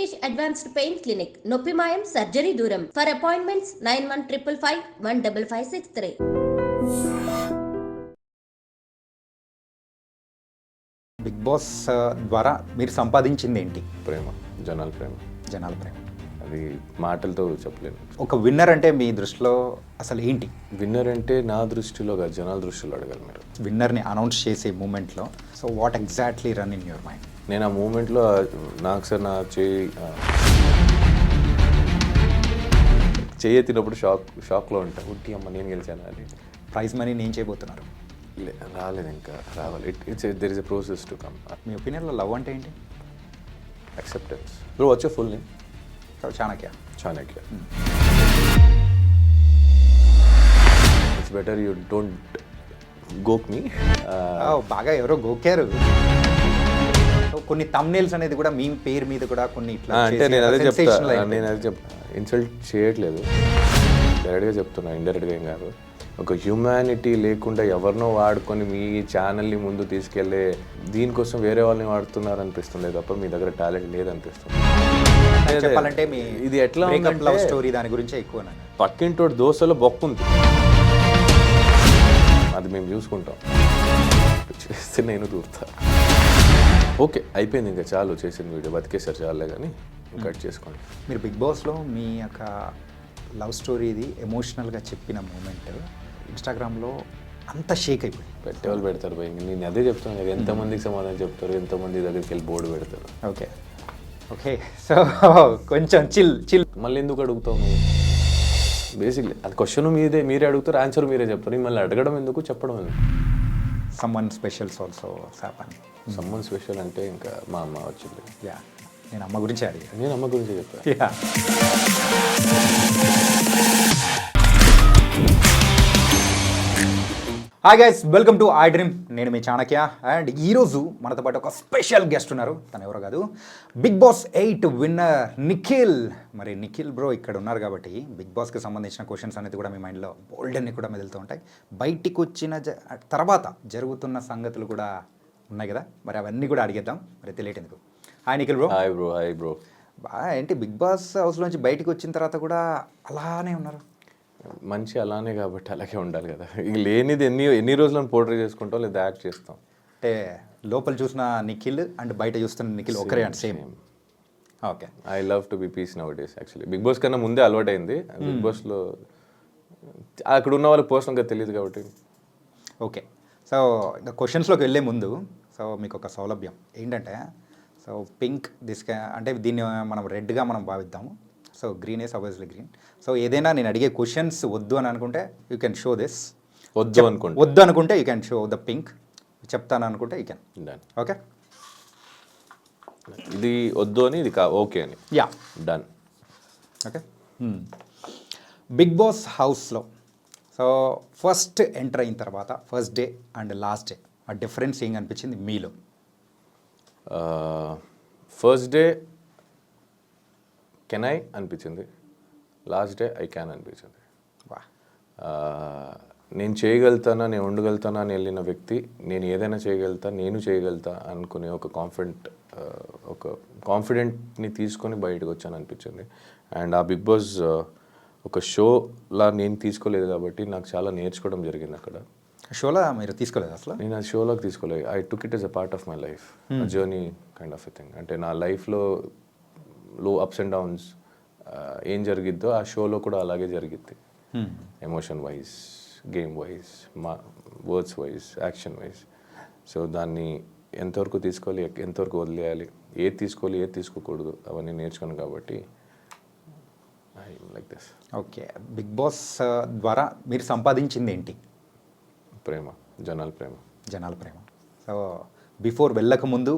Venkatesh advanced pain clinic, నొప్పి మాయం, surgery దూరం. For appointments 9155515563. బిగ్ బాస్ ద్వారా మీరు సంపాదించింది ఏంటి? ప్రేమ, జనాల ప్రేమ. జనాల ప్రేమ. అది మాటలతో చెప్పలేను. ఒక విన్నర్ అంటే మీ దృష్టిలో అసలు ఏంటి? విన్నర్ అంటే నా దృష్టిలో కాదు, జనాల దృష్టిలో అడగాలి మీరు. విన్నర్ని అనౌన్స్ చేసే మూమెంట్లో so what exactly run in your mind? నేను ఆ మూమెంట్లో నాకు సార్ నా చేయెత్తినప్పుడు షాక్లో ఉంటాను. ఉట్టి అమ్మ నేను గెలిచాను అని. ప్రైజ్ మనీ నేను చేయబోతున్నారు? రాలేదు, ఇంకా రావాలి. There is a process to come. మీ ఒపీనియన్లో లవ్ అంటే ఏంటి? Acceptance. Bro, what's your full name? Chanakya. Chanakya. It's better you don't గోక్ మీ. బాగా ఎవరో గోకారు. కొన్ని తమ్నేల్స్ అనేది కూడా మీ పేరు మీద కూడా కొన్ని ఇట్లా అంటే నేను అదే చెప్తా ఇన్సల్ట్ చేయట్లేదు, డైరెక్ట్గా చెప్తున్నా, ఇండైరెక్ట్గా ఏం కాదు. ఒక హ్యూమానిటీ లేకుండా ఎవరినో వాడుకొని మీ ఛానల్ని ముందు తీసుకెళ్లే దీనికోసం వేరే వాళ్ళని వాడుతున్నారు అనిపిస్తుంది తప్ప మీ దగ్గర టాలెంట్ లేదనిపిస్తుంది. చెప్పాలంటే ఇది ఎట్లా లవ్ స్టోరీ దాని గురించి ఎక్కువ. పక్కింటోటి దోశలో బొక్కుంది, అది మేము చూసుకుంటాం, చేస్తే నేను దూరుతా. ఓకే, అయిపోయింది, ఇంకా చాలు, చేసిన వీడియో బతికేసారు చాలే, కానీ కట్ చేసుకోండి. మీరు బిగ్ బాస్లో మీ యొక్క లవ్ స్టోరీది ఎమోషనల్గా చెప్పిన మూమెంట్ ఇన్స్టాగ్రామ్లో అంత షేక్ అయిపోయింది. పెట్టేవాళ్ళు పెడతారు భయ, నేను అదే చెప్తాను కదా, ఎంతమందికి సమాధానం చెప్తారు, ఎంతమంది దగ్గరికి వెళ్ళి బోర్డు పెడతారు. ఓకే ఓకే, సో కొంచెం చిల్. మళ్ళీ ఎందుకు అడుగుతావు నువ్వు? బేసిక్లీ అది క్వశ్చన్ మీరే అడుగుతారు, ఆన్సర్ మీరే చెప్తారు. మళ్ళీ అడగడం ఎందుకు, చెప్పడం ఎందుకు? Someone specials also happen. Someone special అంటే ఇంకా మా అమ్మ వచ్చింది. యా, నేను అమ్మ గురించి అడిగాను. నేను అమ్మ గురించి చెప్పాను. Yeah. Hi guys, welcome to I dream. నేను మీ చాణక్య. అండ్ ఈరోజు మనతో పాటు ఒక స్పెషల్ గెస్ట్ ఉన్నారు. తను ఎవరో కాదు, బిగ్ బాస్ 8 విన్నర్ నిఖిల్. మరి నిఖిల్ బ్రో ఇక్కడ ఉన్నారు కాబట్టి బిగ్ బాస్కి సంబంధించిన క్వశ్చన్స్ అనేది కూడా మీ మైండ్లో బోల్డ్ అన్ని కూడా మెదులుతూ ఉంటాయి. బయటికి వచ్చిన తర్వాత జరుగుతున్న సంగతులు కూడా ఉన్నాయి కదా, మరి అవన్నీ కూడా అడిగేద్దాం. మరి తెలియటెందుకు. Hi Nikhil bro. Hi bro. Hi bro. ఏంటి బిగ్ బాస్ హౌస్లోంచి బయటికి వచ్చిన తర్వాత కూడా అలానే ఉన్నారు? మంచి అలానే కాబట్టి అలాగే ఉండాలి కదా. ఇక లేనిది ఎన్ని రోజులను పోర్ట్రే చేసుకుంటాం లేదా యాక్ట్ చేస్తాం. అంటే లోపల చూసిన నిఖిల్ అండ్ బయట చూస్తున్న నిఖిల్ ఒకరే and same. Okay, I love to be peace nowadays. Actually Bigg Boss కన్నా ముందే అలవాటైంది. బిగ్ బాస్లో అక్కడ ఉన్న వాళ్ళకి పర్సనల్గా తెలియదు కాబట్టి. ఓకే, సో ఇంకా క్వశ్చన్స్లోకి వెళ్ళే ముందు సో మీకు ఒక సౌలభ్యం ఏంటంటే, సో పింక్ అంటే దీన్ని మనం రెడ్గా మనం భావిద్దాము. So green is obviously green. So ఏదైనా నేను అడిగే క్వశ్చన్స్ వద్దు అని అనుకుంటే యూ కెన్ షో దిస్. వద్దు అనుకుంటే you can show the pink. చెప్తాను అనుకుంటే యూ కెన్. డన్. ఓకే, ఇది వద్దు అని, ఇది ఓకే అని. Yeah, done. Okay. Bigg Boss హౌస్లో సో ఫస్ట్ ఎంటర్ అయిన తర్వాత first day and last day ఆ డిఫరెన్స్ ఏం అనిపించింది మీలో? ఫస్ట్ డే కెన్ ఐ అనిపించింది, లాస్ట్ డే ఐ క్యాన్ అనిపించింది. నేను చేయగలుగుతానా, నేను ఉండగలుగుతానా అని వెళ్ళిన వ్యక్తి, నేను ఏదైనా చేయగలుగుతా, నేను చేయగలుగుతా అనుకునే ఒక కాన్ఫిడెంట్ని తీసుకొని బయటకు వచ్చాను అనిపించింది. అండ్ ఆ బిగ్ బాస్ ఒక షోలా నేను తీసుకోలేదు కాబట్టి నాకు చాలా నేర్చుకోవడం జరిగింది అక్కడ. షోలో మీరు తీసుకోలేదు అసలు? నేను ఆ షోలోకి తీసుకోలేదు. I took it yes a part of my life, journey kind of a thing. అంటే నా లైఫ్లో లో అప్స్ అండ్ డౌన్స్ ఏం జరిగిద్దో ఆ షోలో కూడా అలాగే జరిగిద్ది. ఎమోషన్ వైజ్, గేమ్ వైజ్, మా words wise, action wise. So దాన్ని ఎంతవరకు తీసుకోవాలి, ఎంతవరకు వదిలేయాలి, ఏది తీసుకోవాలి, ఏది తీసుకోకూడదు, అవన్నీ నేర్చుకున్నాను కాబట్టి I like this. Okay, Bigg Boss ద్వారా మీరు సంపాదించింది ఏంటి? ప్రేమ, జనాల ప్రేమ. జనాల ప్రేమ. సో బిఫోర్ వెళ్ళకముందు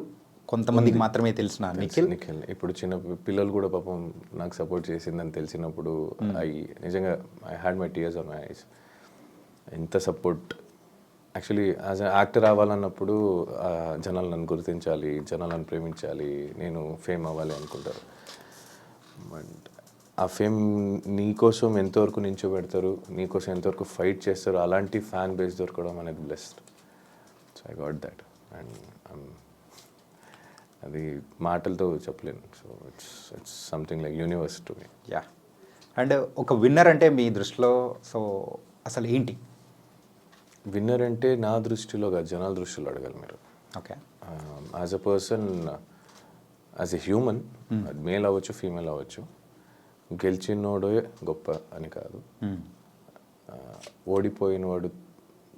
కొంతమందికి మాత్రమే తెలిసిన నిఖిల్. ఇప్పుడు చిన్న పిల్లలు కూడా పాపం నాకు సపోర్ట్ చేసిందని తెలిసినప్పుడు నిజంగా I had my tears on my eyes. ఎంత support. Actually as a actor అవ్వాలన్నప్పుడు జనాలు నన్ను గుర్తించాలి, జనాలు నన్ను ప్రేమించాలి, నేను ఫేమ్ అవ్వాలి అనుకుంటారు. బట్ ఆ ఫేమ్ నీకోసం ఎంతవరకు నించోబెడతారు, నీకోసం ఎంతవరకు ఫైట్ చేస్తారు, అలాంటి ఫ్యాన్ బేస్ దొరకడం అనేది blessed. So I got that. And అది మాటలతో చెప్పలేను. So it's something like universe to me. Yeah. And ఒక విన్నర్ అంటే మీ దృష్టిలో సో అసలు ఏంటి? విన్నర్ అంటే నా దృష్టిలో కాదు, జనాల దృష్టిలో అడగాలి మీరు. Okay. As a person, as a human, male అవ్వచ్చు ఫీమేల్ అవ్వచ్చు, గెలిచినోడే గొప్ప అని కాదు, ఓడిపోయినవాడు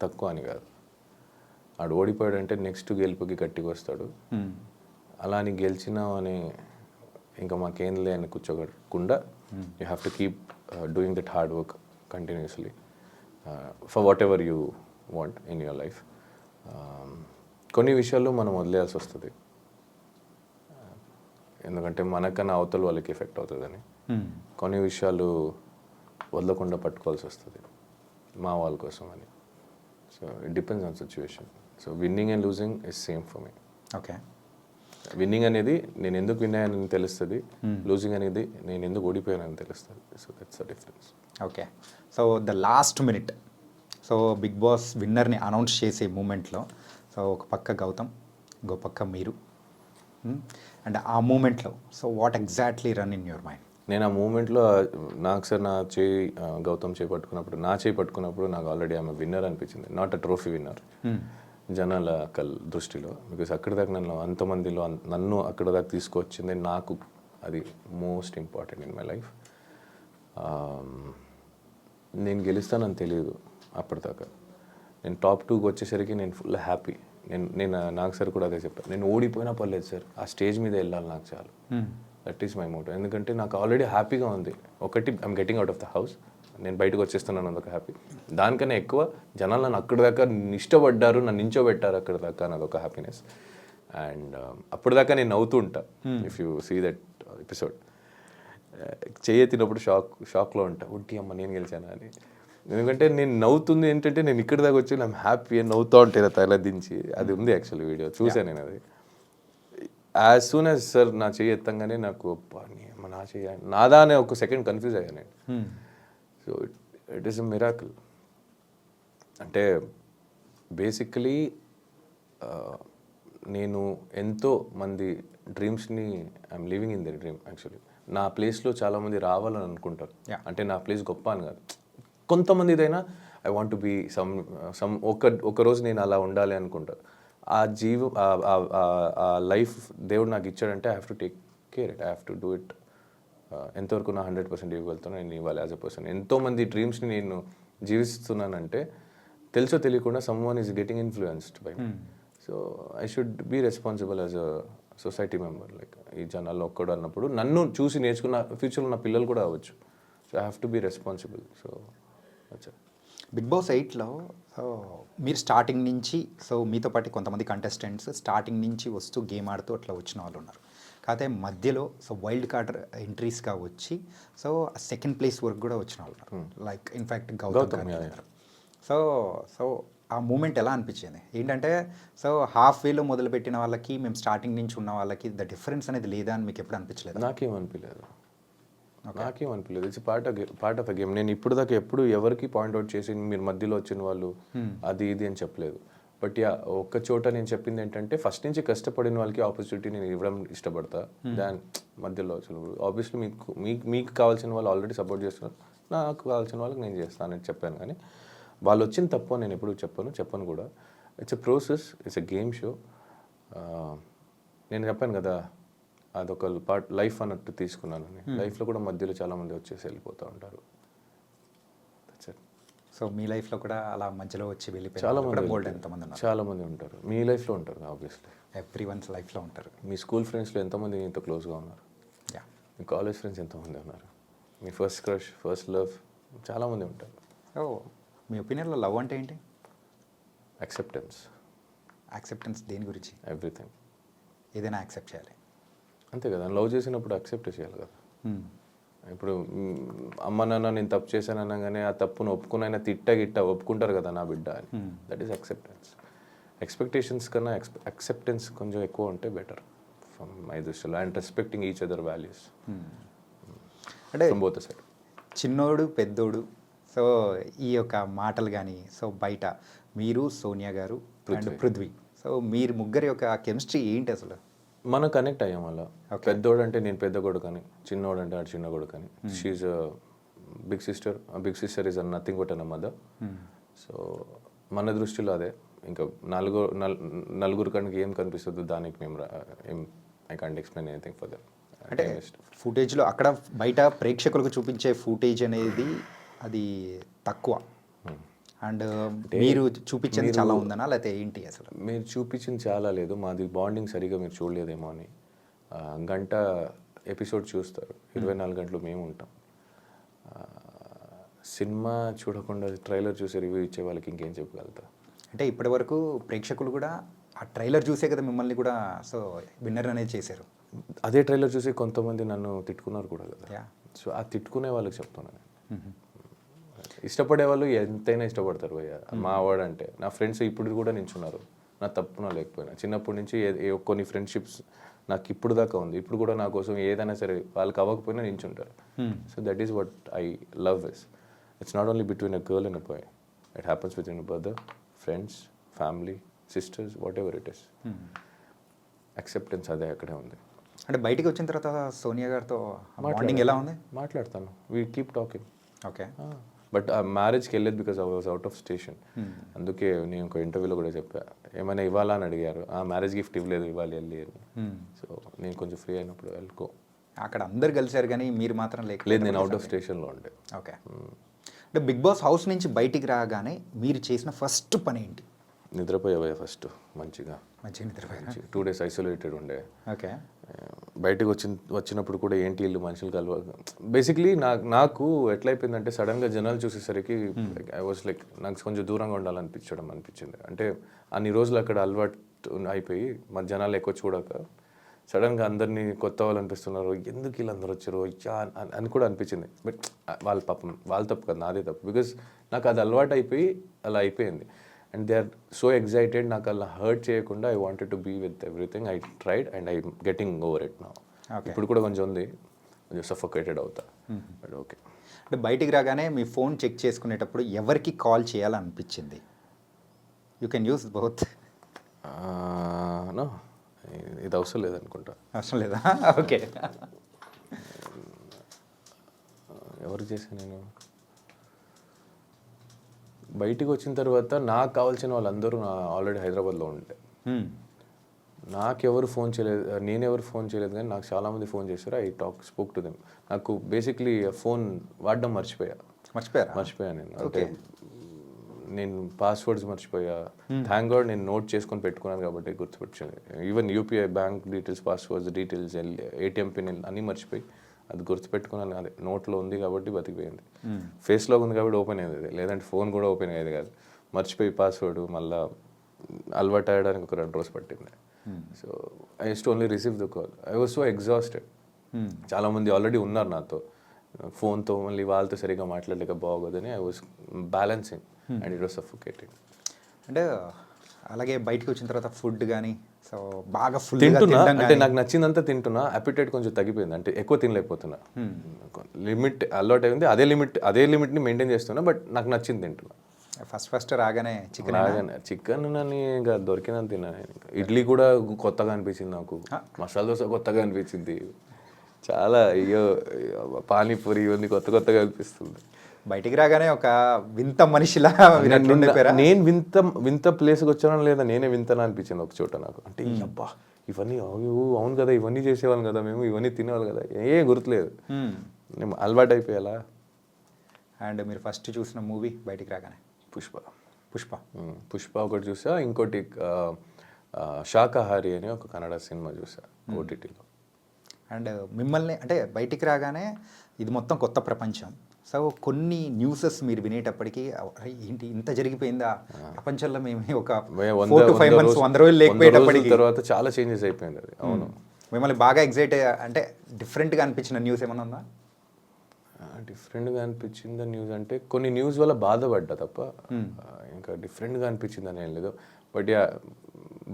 తక్కువ అని కాదు. ఆడు ఓడిపోయాడంటే నెక్స్ట్ గెలుపుకి గట్టిగా వస్తాడు. అలా అని గెలిచినావు అని ఇంకా మాకేం లే అని కూర్చోకుండా you have to keep doing that hard work continuously for whatever you want in your life. కొన్ని విషయాల్లో మనం వదిలేయాల్సి వస్తుంది, ఎందుకంటే మనకన్నా అవతల వాళ్ళకి ఎఫెక్ట్ అవుతుందని. కొన్ని విషయాలు వదలకుండా పట్టుకోవాల్సి వస్తుంది మా వాళ్ళ కోసం అని. So it depends on situation. So winning and losing is same for me. Okay. Winnowing అనేది నేను ఎందుకు విన్ అయ్యానని తెలుస్తుంది, లూజింగ్ అనేది నేను ఎందుకు ఓడిపోయానని తెలుస్తుంది. So that's the difference. Okay. So the last minute, so big boss విన్నర్ని అనౌన్స్ చేసే మూమెంట్లో సో ఒక పక్క గౌతమ్, ఇంకో పక్క మీరు, అండ్ ఆ మూమెంట్లో so what exactly run in your mind? నేను ఆ మూమెంట్లో నాకు సార్ నా చేయి గౌతమ్ చేయి పట్టుకున్నప్పుడు నాకు ఆల్రెడీ ఆమె విన్నర్ అనిపించింది, నాట్ అ ట్రోఫీ విన్నర్ జనాల దృష్టిలో. బికాస్ అక్కడి దాకా అంతమందిలో నన్ను అక్కడ దాకా తీసుకొచ్చింది, నాకు అది most important in my life. నేను గెలుస్తానని తెలియదు అప్పటిదాకా. నేను టాప్ 2కి వచ్చేసరికి నేను ఫుల్ హ్యాపీ. నేను నాకు సార్ కూడా అదే చెప్పాను, నేను ఓడిపోయినా పర్లేదు సార్, ఆ స్టేజ్ మీద వెళ్ళాలి నాకు చాలు. That is my motive. ఎందుకంటే నాకు ఆల్రెడీ హ్యాపీగా ఉంది. ఒకటి, I'm getting out of the house, నేను బయటకు వచ్చేస్తున్నాను, అదొక హ్యాపీ. దానికన్నా ఎక్కువ జనాలు నన్ను అక్కడి దాకా ఇష్టపడ్డారు, నన్ను నించోబెట్టారు అక్కడి దాకా, నాదొక హ్యాపీనెస్. అండ్ అప్పటిదాకా నేను నవ్వుతూ ఉంటా. If you see that episode, చేయెత్తినప్పుడు షాక్లో ఉంటా, ఉట్టి అమ్మ నేను గెలిచానా అని. ఎందుకంటే నేను నవ్వుతుంది ఏంటంటే నేను ఇక్కడి దాకా వచ్చి నేను హ్యాపీ అని నవ్వుతూ ఉంటాను తల దించి. అది ఉంది యాక్చువల్లీ వీడియో చూసాను నేను. అది యాజ్ సూన్ యాజ్ సార్ నా చెయ్యి ఎత్తంగానే నాకు నా చెయ్యి నాదా అనే ఒక సెకండ్ కన్ఫ్యూజ్ అయ్యాను నేను. So it is a miracle. అంటే బేసికలీ నేను ఎంతో మంది డ్రీమ్స్ని I'm living in the dream. Actually నా ప్లేస్లో చాలామంది రావాలని అనుకుంటారు. అంటే నా ప్లేస్ గొప్ప అని కాదు, కొంతమందిదైనా ఐ వాంట్ టు బీ ఒక రోజు నేను అలా ఉండాలి అనుకుంటారు. ఆ ఆ లైఫ్ దేవుడు నాకు ఇచ్చాడంటే I have to take care it, I have to do it. ఎంతవరకు నా 100% ఇవ్వగలుగుతాను నేను ఇవ్వాలి యాజ్ అ పర్సన్. ఎంతోమంది డ్రీమ్స్ని నేను జీవిస్తున్నానంటే తెలుసో తెలియకుండా someone is getting influenced by me. So I should be responsible as a society member. Like ఈ జనాల్లో ఒక్కడు అన్నప్పుడు నన్ను చూసి నేర్చుకున్న ఫ్యూచర్లో నా పిల్లలు కూడా అవ్వచ్చు. So I have to be responsible. So big boss 8లో సో మీరు స్టార్టింగ్ నుంచి సో మీతో పాటు కొంతమంది కంటెస్టెంట్స్ స్టార్టింగ్ నుంచి వస్తూ గేమ్ ఆడుతూ అట్లా వచ్చిన వాళ్ళు ఉన్నారు. కాకపోతే మధ్యలో సో వైల్డ్ కార్డ్ ఎంట్రీస్గా వచ్చి సో సెకండ్ ప్లేస్ వరకు కూడా వచ్చిన వాళ్ళు ఉన్నారు. లైక్ ఇన్ఫ్యాక్ట్ గౌతమ్ గారు. సో సో ఆ మూమెంట్ ఎలా అనిపించింది? ఏంటంటే సో హాఫ్ వేలో మొదలుపెట్టిన వాళ్ళకి మేము స్టార్టింగ్ నుంచి ఉన్న వాళ్ళకి ద డిఫరెన్స్ అనేది లేదా అని మీకు ఎప్పుడు అనిపించలేదు? నాకేమనిపించలేదు. It's part of a game. నేను ఇప్పుడు దాకా ఎప్పుడు ఎవరికి పాయింట్అవుట్ చేసి మీరు మధ్యలో వచ్చిన వాళ్ళు అది ఇది అని చెప్పలేదు. బట్ యా ఒక్క చోట నేను చెప్పింది ఏంటంటే ఫస్ట్ నుంచి కష్టపడిన వాళ్ళకి ఆపర్చునిటీ నేను ఇవ్వడం ఇష్టపడతా. దాని మధ్యలో అసలు ఆబ్వియస్లీ మీకు కావాల్సిన వాళ్ళు ఆల్రెడీ సపోర్ట్ చేస్తున్నారు, నాకు కావాల్సిన వాళ్ళకి నేను చేస్తానని చెప్పాను. కానీ వాళ్ళు వచ్చిన తప్పు నేను ఎప్పుడు చెప్పను కూడా. It's a process, it's a game show. నేను చెప్పాను కదా అదొక పార్ట్ లైఫ్ అన్నట్టు తీసుకున్నానని. లైఫ్లో కూడా మధ్యలో చాలామంది వచ్చేసి వెళ్ళిపోతూ ఉంటారు. సో మీ లైఫ్లో కూడా అలా మధ్యలో వచ్చి వెళ్ళిపోయి చాలామంది ఉంటారు. మీ లైఫ్లో ఉంటారు ఆబ్వియస్లీ, ఎవ్రీవన్స్ లైఫ్లో ఉంటారు. మీ స్కూల్ ఫ్రెండ్స్లో ఎంతమంది ఇంత క్లోజ్గా ఉన్నారు? మీ కాలేజ్ ఫ్రెండ్స్ ఎంతమంది ఉన్నారు? మీ ఫస్ట్ క్రష్, ఫస్ట్ లవ్ చాలామంది ఉంటారు. మీ ఒపీనియన్లో లవ్ అంటే ఏంటి? యాక్సెప్టెన్స్ దేని గురించి? ఎవ్రీథింగ్. ఏదైనా యాక్సెప్ట్ చేయాలి అంతే కదా. లవ్ చేసినప్పుడు యాక్సెప్ట్ చేయాలి కదా. ఇప్పుడు అమ్మ నాన్న నేను తప్పు చేశాను అనగానే ఆ తప్పును ఒప్పుకునైనా గిట్ట ఒప్పుకుంటారు కదా నా బిడ్డ అని. That is acceptance. ఎక్స్పెక్టేషన్స్ కన్నా యాక్సెప్టెన్స్ కొంచెం ఎక్కువ ఉంటే బెటర్ ఫ్రమ్ మై దృష్టిలో. And respecting each other values అంటే బోత్ సైడ్. చిన్నోడు పెద్దోడు సో ఈ యొక్క మాటలు కానీ సో బయట మీరు సోనియా గారు అండ్ పృథ్వీ సో మీరు ముగ్గురి యొక్క కెమిస్ట్రీ ఏంటి అసలు? మనం కనెక్ట్ అయ్యాం అలా. పెద్దోడు అంటే నేను పెద్ద కొడుకని, చిన్నోడు అంటే ఆడు చిన్న కొడుకని. She big sister. Big sister is nothing but an mother. So మన దృష్టిలో అదే. ఇంకా నలుగురు కనుక ఏం కనిపిస్తుందో దానికి మేము I can't explain anything for that. అంటే ఫుటేజ్లో అక్కడ బయట ప్రేక్షకులకు చూపించే ఫుటేజ్ అనేది అది తక్కువ, అండ్ మీరు చూపించేది చాలా ఉందనా లేకపోతే ఏంటి అసలు? మీరు చూపించింది చాలా లేదు, మాది బాండింగ్ సరిగా మీరు చూడలేదేమో అని. గంట ఎపిసోడ్ చూస్తారు, 24 గంటలు మేము ఉంటాం. సినిమా చూడకుండా ట్రైలర్ చూసి రివ్యూ ఇచ్చే వాళ్ళకి ఇంకేం చెప్పగలుగుతా? అంటే ఇప్పటి వరకు ప్రేక్షకులు కూడా ఆ ట్రైలర్ చూసే కదా మిమ్మల్ని కూడా సో విన్నర్ అనేది చేశారు. అదే ట్రైలర్ చూసి కొంతమంది నన్ను తిట్టుకున్నారు కూడా కదా. సో ఆ తిట్టుకునే వాళ్ళకి చెప్తున్నాను. ఇష్టపడే వాళ్ళు ఎంతైనా ఇష్టపడతారు భయ్య. మా వాడు అంటే నా ఫ్రెండ్స్ ఇప్పుడు కూడా నించున్నారు, నా తప్పున లేకపోయినా. చిన్నప్పటి నుంచి కొన్ని ఫ్రెండ్షిప్స్ నాకు ఇప్పుడు దాకా ఉంది. ఇప్పుడు కూడా నా కోసం ఏదైనా సరే వాళ్ళకి అవ్వకపోయినా నించుంటారు. So that is what I love is. It's not only between a girl and a boy, it happens with in brother, friends, family, sisters, whatever it is. Acceptance అదే అక్కడే ఉంది. అంటే బయటికి వచ్చిన తర్వాత సోనియా గారితో బాండింగ్ ఎలా ఉంది? మాట్లాడతాను, we keep talking. Okay. But ఆ మ్యారేజ్కి వెళ్ళేది because I was out of station. అందుకే నేను ఒక ఇంటర్వ్యూలో కూడా చెప్పా, ఏమైనా ఇవ్వాలా అని అడిగారు. ఆ మ్యారేజ్ గిఫ్ట్ ఇవ్వలేదు, ఇవ్వాలి వెళ్ళి అని. సో నేను కొంచెం ఫ్రీ అయినప్పుడు వెళ్ళుకో. అక్కడ అందరు కలిసారు కానీ మీరు మాత్రం లేదు, నేను అవుట్ ఆఫ్ స్టేషన్లో ఉండే. ఓకే. అంటే బిగ్ బాస్ హౌస్ నుంచి బయటికి రాగానే మీరు చేసిన ఫస్ట్ పని ఏంటి? నిద్రపోయే ఫస్ట్ మంచిగా నిద్రపోయా. 2 days ఐసోలేటెడ్ ఉండే. ఓకే. బయటకు వచ్చినప్పుడు కూడా ఏంటి ఇల్లు మనుషులు కలవ. బేసిక్లీ నాకు ఎట్లయిపోయిందంటే సడన్గా జనాలు చూసేసరికి ఐ వాజ్ లైక్ నాకు కొంచెం దూరంగా అనిపించింది. అంటే అన్ని రోజులు అక్కడ అలవాటు అయిపోయి మన జనాలు ఎక్కువ చూడక సడన్గా అందరినీ కొత్త వాళ్ళు అనిపిస్తున్నారు, ఎందుకు వీళ్ళందరూ వచ్చారు అని కూడా అనిపించింది. బట్ వాళ్ళ పాపం వాళ్ళ తప్పు కదా, నాదే తప్పు. బికాజ్ నాకు అది అలవాటు అయిపోయి అలా అయిపోయింది. And they are so excited. నాకు అలా హర్ట్ చేయకుండా I wanted to be with everything. I tried and I getting over it now. ఇప్పుడు కూడా కొంచెం ఉంది, కొంచెం సఫోకేటెడ్ అవుతా. But okay. అంటే బయటికి రాగానే మీ ఫోన్ చెక్ చేసుకునేటప్పుడు ఎవరికి కాల్ చేయాలనిపించింది? You can use both. No, ఇది అవసరం లేదనుకుంటా. అవసరం లేదా? ఓకే. ఎవరు చేశాను నేను? బయటికి వచ్చిన తర్వాత నాకు కావాల్సిన వాళ్ళందరూ ఆల్రెడీ హైదరాబాద్లో ఉండే. నాకెవరు ఫోన్ చేయలేదు, నేనెవరు ఫోన్ చేయలేదు, కానీ నాకు చాలామంది ఫోన్ చేశారు. I spoke to them. నాకు బేసిక్లీ ఫోన్ వాడడం మర్చిపోయా నేను. అంటే నేను పాస్వర్డ్స్ మర్చిపోయా. థ్యాంక్ గాడ్ నేను నోట్ చేసుకొని పెట్టుకున్నాను కాబట్టి గుర్తుపెట్టింది. Even UPI bank details, passwords details, ATM pin అన్నీ మర్చిపోయి అది గుర్తుపెట్టుకున్నాను. అదే నోట్లో ఉంది కాబట్టి బతికిపోయింది. ఫేస్లో ఉంది కాబట్టి ఓపెన్ అయ్యేది, లేదంటే ఫోన్ కూడా ఓపెన్ అయ్యేది కాదు. మర్చిపోయి పాస్వర్డ్ మళ్ళీ అలవాటు అయ్యడానికి ఒక 2 రోజులు పట్టింది. So I use to only receive the call. I was so exhausted. చాలామంది ఆల్రెడీ ఉన్నారు నాతో, ఫోన్తో మళ్ళీ వాళ్ళతో సరిగ్గా మాట్లాడలేక బాగోదని I was balancing and it was suffocating. అంటే అలాగే బయటకు వచ్చిన తర్వాత ఫుడ్ కానీ సో బాగా ఫుల్ తింటున్నా, అంటే నాకు నచ్చిందంతా తింటున్నా. అపిటైట్ కొంచెం తగ్గిపోయింది, అంటే ఎక్కువ తినలేకపోతున్నా. లిమిట్ అలవాటు అయింది, అదే లిమిట్ని మెయింటైన్ చేస్తున్నా. బట్ నాకు నచ్చింది తింటున్నా. ఫస్ట్ రాగానే చికెన్ నన్ను ఇంకా దొరికినంత తిన్నా. ఇడ్లీ కూడా కొత్తగా అనిపించింది నాకు, మసాలా దోశ కొత్తగా అనిపించింది చాలా. అయ్యో పానీపూరి ఇవన్నీ కొత్తగా అనిపిస్తుంది. బయటికి రాగానే ఒక వింత మనిషిలా నేను వింత ప్లేస్కి వచ్చానో లేదా నేనే వింతనా అనిపించింది ఒక చోట నాకు. అంటే అబ్బా ఇవన్నీ అవును కదా, ఇవన్నీ చేసేవాళ్ళం కదా మేము, ఇవన్నీ తినేవాళ్ళు కదా, ఏ గుర్తులేదు. నేను అలవాటు అయిపోయాలా. అండ్ మీరు ఫస్ట్ చూసిన మూవీ బయటికి రాగానే? పుష్ప ఒకటి చూసా. ఇంకోటి శాకాహారి అని ఒక కన్నడ సినిమా చూసా ఓటీటీలో. అండ్ మిమ్మల్ని అంటే బయటికి రాగానే ఇది మొత్తం కొత్త ప్రపంచం. సో కొన్ని న్యూసెస్ మీరు వినేటప్పటికీ ఏంటి ఇంత జరిగిపోయిందా ప్రపంచంలో, మేము ఒక 4 to 5 months 100 రోజులు లేకపోయేటప్పటికి తర్వాత చాలా చేంజెస్ అయిపోయింది అది. అవును. మిమ్మల్ని బాగా ఎగ్జైట్ అంటే డిఫరెంట్గా అనిపించిన న్యూస్ ఏమైనా ఉందా? డిఫరెంట్గా అనిపించిందా న్యూస్ అంటే కొన్ని న్యూస్ వల్ల బాధపడ్డా తప్ప ఇంకా డిఫరెంట్గా అనిపించిందని ఏం లేదు. బట్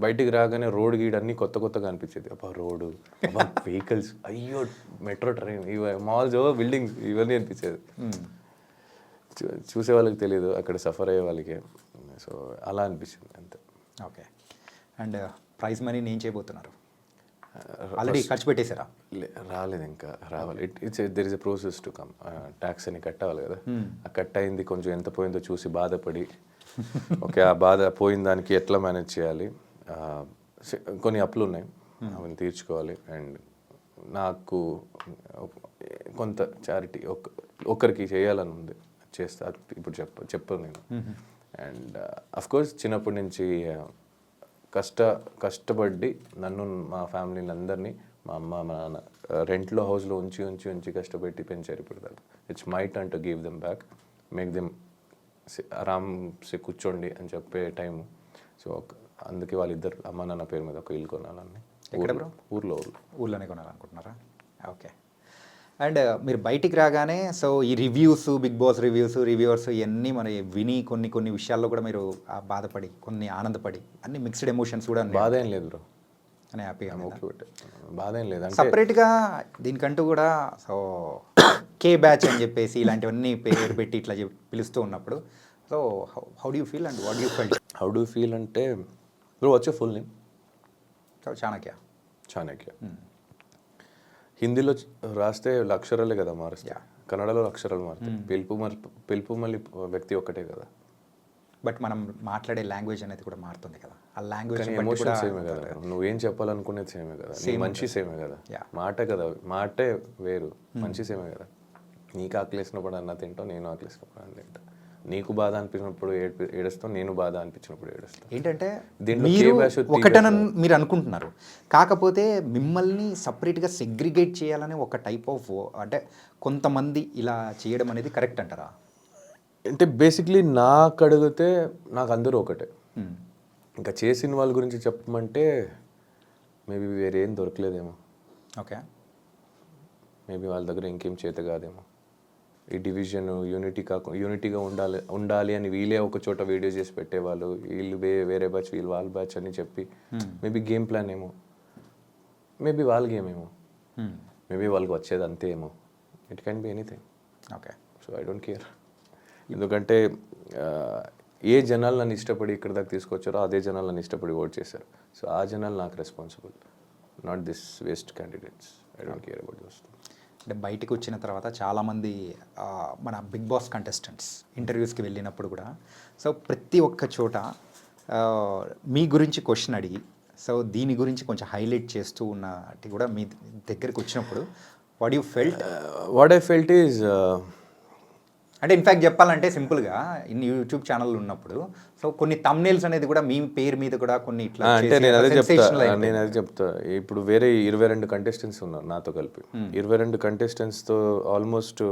బయటికి రాగానే రోడ్ గీడ్ అన్నీ కొత్తగా అనిపించేది. అబ్బా రోడ్డు, అబ్బా వెహికల్స్, అయ్యో మెట్రో ట్రైన్, మాల్స్, బిల్డింగ్స్, ఇవన్నీ అనిపించేది. చూసే వాళ్ళకి తెలియదు, అక్కడ సఫర్ అయ్యే వాళ్ళకి. సో అలా అనిపించింది అంతే. ఓకే. అండ్ ప్రైజ్ మనీ నేను చేయబోతున్నారు? ఆల్రెడీ ఖర్చు పెట్టేశారా? రాలేదు, ఇంకా రావాలి. There is a process to come. Tax అని కట్టాలి కదా, ఆ కట్ అయింది కొంచెం ఎంత పోయిందో చూసి బాధపడి ఓకే ఆ బాధ పోయిన దానికి ఎట్లా మేనేజ్ చేయాలి. కొన్ని అప్పులు ఉన్నాయి, అవన్నీ తీర్చుకోవాలి. అండ్ నాకు కొంత చారిటీ ఒక్కరికి చేయాలని ఉంది, చేస్తా. ఇప్పుడు చెప్పను నేను. అండ్ అఫ్కోర్స్ చిన్నప్పటి నుంచి కష్టపడి నన్ను మా ఫ్యామిలీని అందరినీ, మా అమ్మ మా నాన్న రెంట్లో హౌస్లో ఉంచి కష్టపెట్టి పెంచారు. ఇప్పుడు దాకా it's my turn to give them back, make them ఆరామ్సే కూర్చోండి అని చెప్పే టైము. సో అందుకే వాళ్ళిద్దరు అమ్మ నాన్న పేరు మీద ఒక ఇల్లు కొనాలని. ఊర్లోనే కొనాలనుకుంటున్నారా? ఓకే. అండ్ మీరు బయటికి రాగానే సో ఈ రివ్యూస్, బిగ్ బాస్ రివ్యూవర్స్ ఇవన్నీ మన విని కొన్ని విషయాల్లో కూడా మీరు బాధపడి, కొన్ని ఆనందపడి, అన్ని మిక్స్డ్ ఎమోషన్స్ కూడా. బాధ ఏం లేదు బ్రో, అని హ్యాపీగా బాధ ఏం లేదు. సపరేట్గా దీనికంటూ కూడా సో కే బ్యాచ్ అని చెప్పేసి ఇలాంటివన్నీ పేరు పెట్టి ఇట్లా పిలుస్తూ ఉన్నప్పుడు so how do you feel and what do you felt? How do feel అంటే బ్రో వచ్చే ఫుల్ నేమ్ చాణక్య. హిందీలో రాస్తే అక్షరాలే కదా మారుస్తాయి, కన్నడలో అక్షరాలు మారుతాయి. పిలుపు మళ్ళీ వ్యక్తి ఒక్కటే కదా, బట్ మనం మాట్లాడే లాంగ్వేజ్ అనేది కూడా మారుతుంది కదా. ఆ లాంగ్వేజ్ ఎమోషన్ సేమే కదా, నువ్వేం చెప్పాలనుకునేది సేమే కదా, నీ మనిషి సేమే కదా, మాటే వేరు, మనిషి సేమే కదా. నీకు ఆకలేసినప్పుడు అన్న తింటావు, నేను ఆకలేసినప్పుడు అన్న తింటా. నీకు బాధ అనిపించినప్పుడు ఏడుస్తావు, నేను బాధ అనిపించినప్పుడు ఏడుస్తాను. ఏంటంటే మీరు ఒకటనని మీరు అనుకుంటున్నారు, కాకపోతే మిమ్మల్ని సపరేట్గా సెగ్రిగేట్ చేయాలని ఒక టైప్ ఆఫ్ అంటే కొంతమంది ఇలా చేయడం అనేది కరెక్ట్ అంటారా? అంటే బేసిక్లీ నాకు అడిగితే నాకు అందరూ ఒకటే. ఇంకా చేసిన వాళ్ళ గురించి చెప్పమంటే మేబీ వేరేం దొరకలేదేమో. ఓకే, మేబీ వాళ్ళ దగ్గర ఇంకేం చేత కాదేమో. ఈ డివిజన్ యూనిటీగా ఉండాలి అని వీళ్ళే ఒక చోట వీడియో చేసి పెట్టేవాళ్ళు, వీళ్ళు వేరే బ్యాచ్, వీళ్ళు వాళ్ళ బ్యాచ్ అని చెప్పి మేబీ గేమ్ ప్లాన్ ఏమో, మేబీ వాళ్ళ గేమ్ ఏమో, మేబీ వాళ్ళకి వచ్చేది అంతే ఏమో. It can be anything. Okay, so I don't care. ఎందుకంటే ఏ జనాలు నన్ను ఇష్టపడి ఇక్కడ దాకా తీసుకొచ్చారో అదే జనాలు నన్ను ఇష్టపడి ఓట్ చేశారు. సో ఆ జనాలు నాకు responsible, not this waste candidates. I don't care about those. అంటే బయటికి వచ్చిన తర్వాత చాలామంది మన బిగ్ బాస్ కంటెస్టెంట్స్ ఇంటర్వ్యూస్కి వెళ్ళినప్పుడు కూడా సో ప్రతి ఒక్క చోట మీ గురించి క్వశ్చన్ అడిగి సో దీని గురించి కొంచెం హైలైట్ చేస్తూ ఉన్నట్టు కూడా మీ దగ్గరికి వచ్చినప్పుడు వాట్ ఐ ఫెల్ట్ ఈజ్ అంటే ఇన్ఫ్యాక్ట్ చెప్పాలంటే సింపుల్గా ఇన్ని యూట్యూబ్ ఛానల్ ఉన్నప్పుడు సో కొన్ని థంబ్నెయిల్స్ అనేది కూడా మీ పేరు మీద కూడా కొన్ని ఇట్లా అంటే నేను అదే చెప్తా. ఇప్పుడు వేరే 22 కంటెస్టెంట్స్ ఉన్నారు నాతో కలిపి. 22 కంటెస్టెంట్స్తో ఆల్మోస్ట్